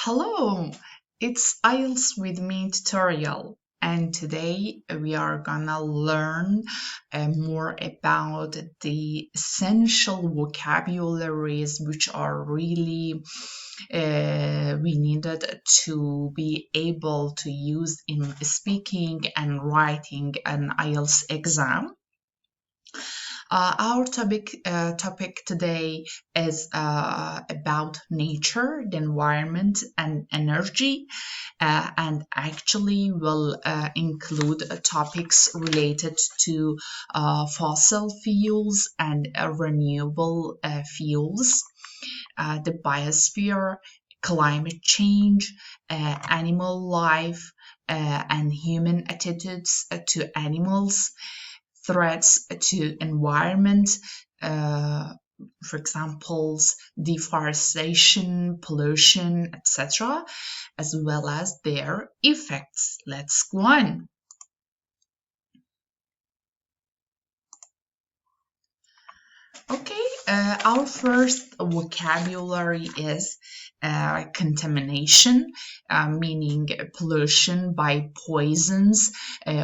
Hello, it's IELTS with me tutorial, and today we are gonna learn more about the essential vocabularies which are really we needed to be able to use in speaking and writing an IELTS exam. Our topic today is about nature, the environment, and energy, and actually will include topics related to fossil fuels and renewable fuels, the biosphere, climate change, animal life, and human attitudes to animals, threats to environment, for example, deforestation, pollution, etc., as well as their effects. Let's go on. Okay, our first vocabulary is contamination, meaning pollution by poisons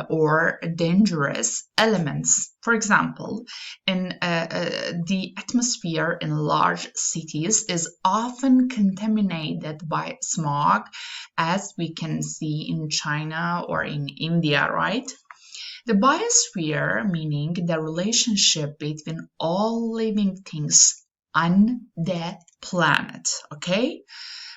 or dangerous elements. For example, in the atmosphere in large cities is often contaminated by smog, as we can see in China or in India, right? The biosphere, meaning the relationship between all living things on the planet, okay?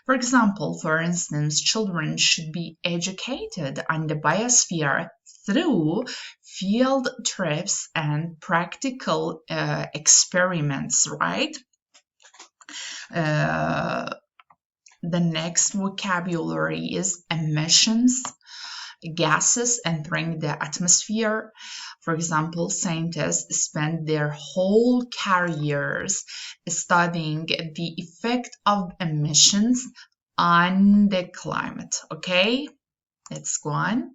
For example, for instance, children should be educated on the biosphere through field trips and practical experiments, right? The next vocabulary is emissions, gases entering the atmosphere. For example, scientists spend their whole careers studying the effect of emissions on the climate. Okay, let's go on.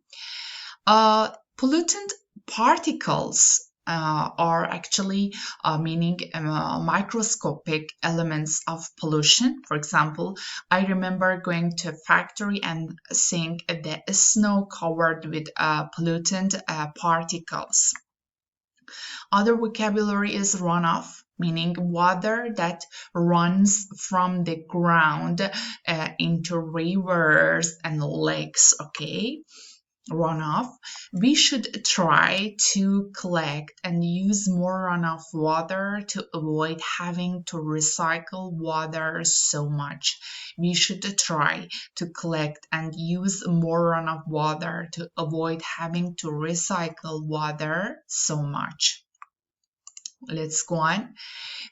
Pollutant particles are actually meaning microscopic elements of pollution. For example, I remember going to a factory and seeing the snow covered with pollutant particles. Other vocabulary is runoff, meaning water that runs from the ground into rivers and lakes. Okay, runoff. We should try to collect and use more runoff water to avoid having to recycle water so much. We should try to collect and use more runoff water to avoid having to recycle water so much. Let's go on.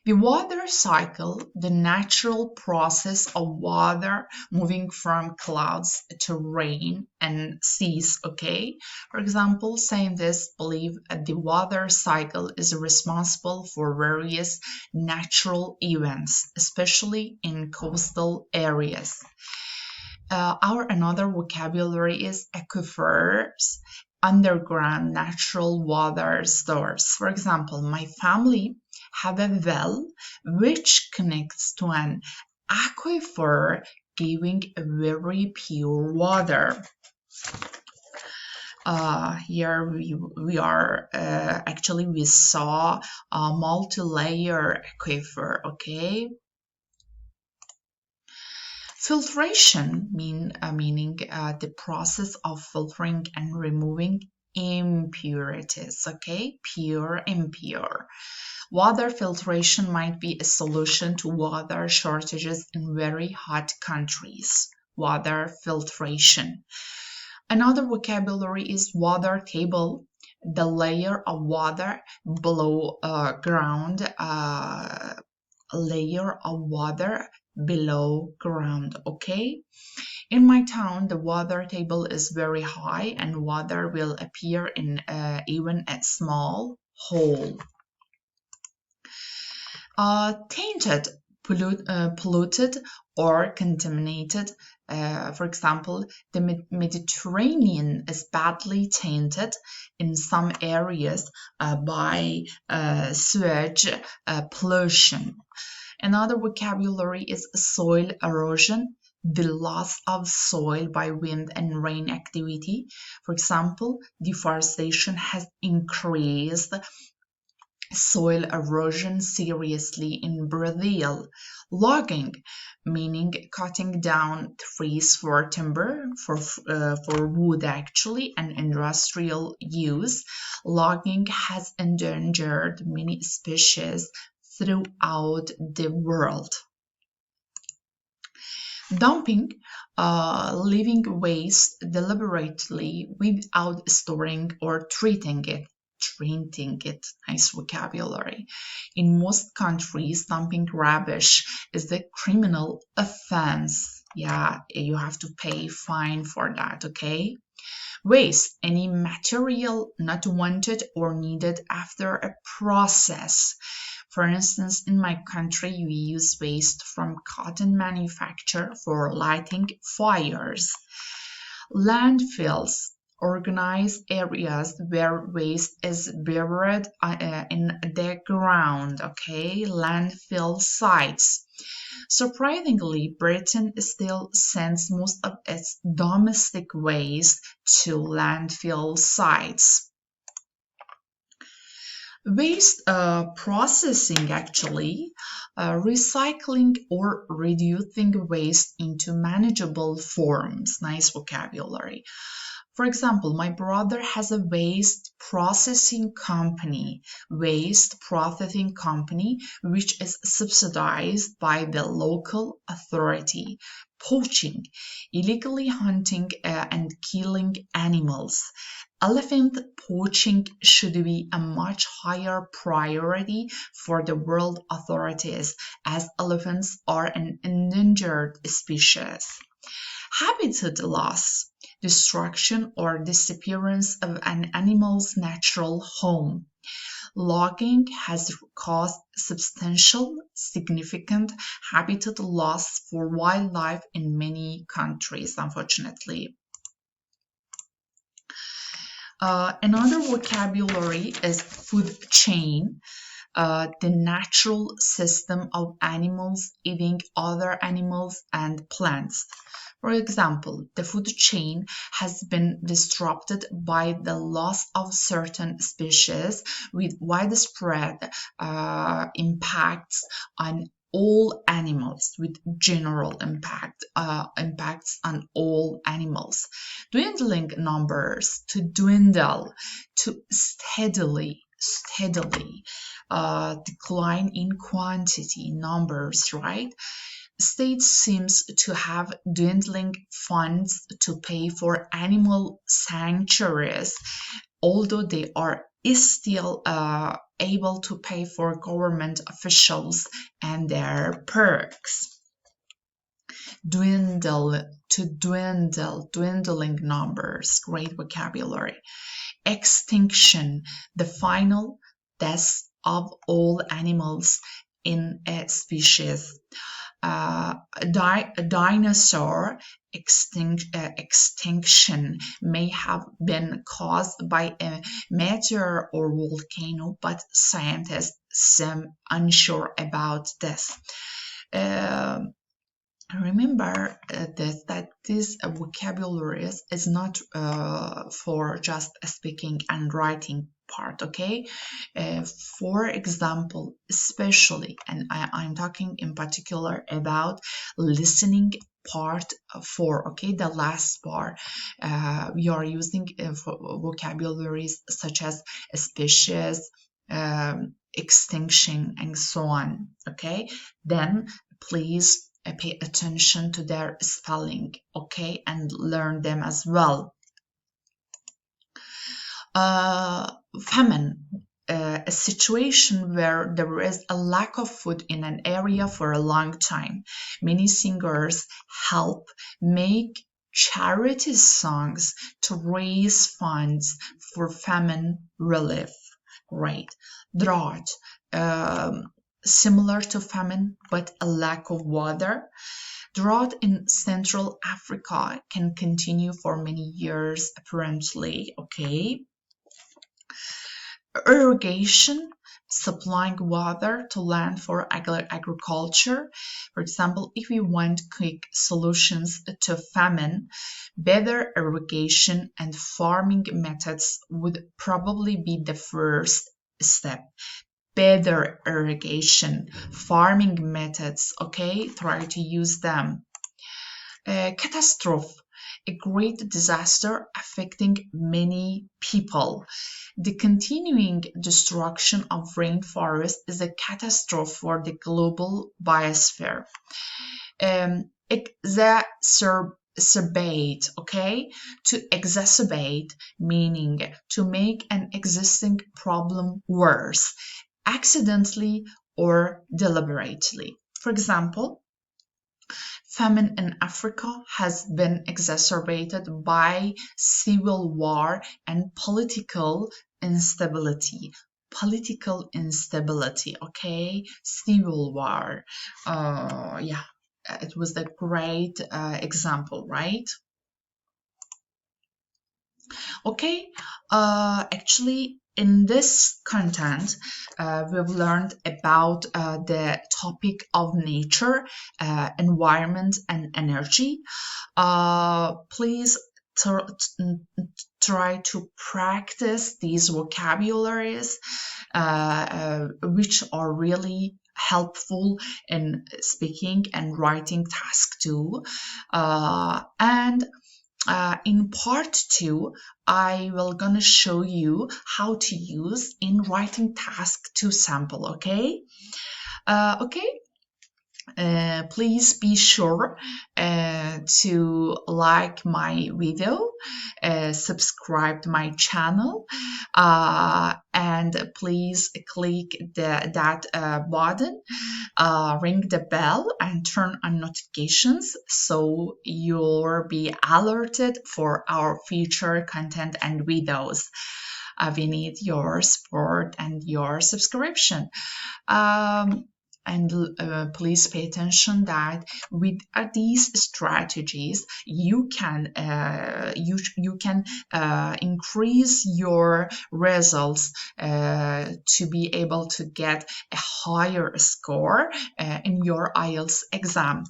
The water cycle, the natural process of water moving from clouds to rain and seas, okay? For example, scientists believe the water cycle is responsible for various natural events, especially in coastal areas. Our another vocabulary is aquifers, underground natural water stores. For example, my family have a well which connects to an aquifer, giving a very pure water. Here we are actually we saw a multi-layer aquifer, okay? Filtration meaning the process of filtering and removing impurities, okay? Pure, impure. Water filtration might be a solution to water shortages in very hot countries. Water filtration. Another vocabulary is water table, the layer of water below ground, layer of water below ground, okay? In my town, the water table is very high and water will appear in even a small hole. Tainted, polluted, or contaminated. For example, the Mediterranean is badly tainted in some areas by sewage pollution. Another vocabulary is soil erosion, the loss of soil by wind and rain activity. For example, deforestation has increased soil erosion seriously in Brazil. Logging, meaning cutting down trees for timber, for wood actually, and industrial use. Logging has endangered many species throughout the world. Dumping, leaving waste deliberately without storing or treating it. Nice vocabulary. In most countries, dumping rubbish is a criminal offense. Yeah, you have to pay fine for that, okay? Waste, any material not wanted or needed after a process. For instance, in my country, we use waste from cotton manufacture for lighting fires. Landfills, organized areas where waste is buried in the ground, okay? Landfill sites. Surprisingly, Britain still sends most of its domestic waste to landfill sites. Waste processing, actually, recycling or reducing waste into manageable forms. Nice vocabulary. For example, my brother has a waste processing company, which is subsidized by the local authority. Poaching, illegally hunting and killing animals. Elephant poaching should be a much higher priority for the world authorities, as elephants are an endangered species. Habitat loss, destruction or disappearance of an animal's natural home. Logging has caused substantial, significant habitat loss for wildlife in many countries, unfortunately. Another vocabulary is food chain, the natural system of animals eating other animals and plants. For example, the food chain has been disrupted by the loss of certain species with widespread impacts on all animals, with general impacts on all animals. Dwindling numbers, to dwindle, to steadily decline in quantity, numbers, right? States seems to have dwindling funds to pay for animal sanctuaries, although they are still able to pay for government officials and their perks. Dwindling numbers, great vocabulary. Extinction, the final death of all animals in a species. A dinosaur extinction may have been caused by a meteor or volcano, but scientists seem unsure about this. Remember that this vocabulary is not for just speaking and writing part, okay? For example, especially, and I'm talking in particular about listening part 4, okay? The last part, we are using vocabularies such as species, extinction, and so on, okay? Then please pay attention to their spelling, okay, and learn them as well. Famine, a situation where there is a lack of food in an area for a long time. Many singers help make charity songs to raise funds for famine relief. Great. Drought, similar to famine, but a lack of water. Drought in Central Africa can continue for many years, apparently, okay? Irrigation, supplying water to land for agriculture. For example, if we want quick solutions to famine, better irrigation and farming methods would probably be the first step. Better irrigation, farming methods, okay? Try to use them. Catastrophe, a great disaster affecting many people. The continuing destruction of rainforests is a catastrophe for the global biosphere. Exacerbate, okay? To exacerbate, meaning to make an existing problem worse, accidentally or deliberately. For example, famine in Africa has been exacerbated by civil war and political instability. Political instability, okay? Civil war. Yeah, it was a great example, right? Okay, actually, in this content, we've learned about the topic of nature, environment, and energy. Please try to practice these vocabularies, which are really helpful in speaking and writing task 2. And in part 2, I will gonna show you how to use in writing task 2 sample, okay? Please be sure to like my video, subscribe to my channel, and please click that button, ring the bell and turn on notifications so you'll be alerted for our future content and videos. We need your support and your subscription. And please pay attention that with these strategies you can increase your results to be able to get a higher score in your IELTS exam.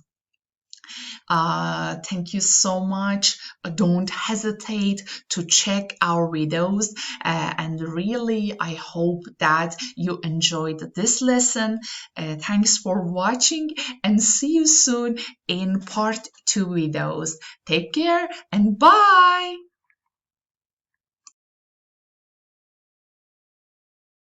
Thank you so much. Don't hesitate to check our videos, and really I hope that you enjoyed this lesson. Thanks for watching and see you soon in part 2 videos. Take care and bye.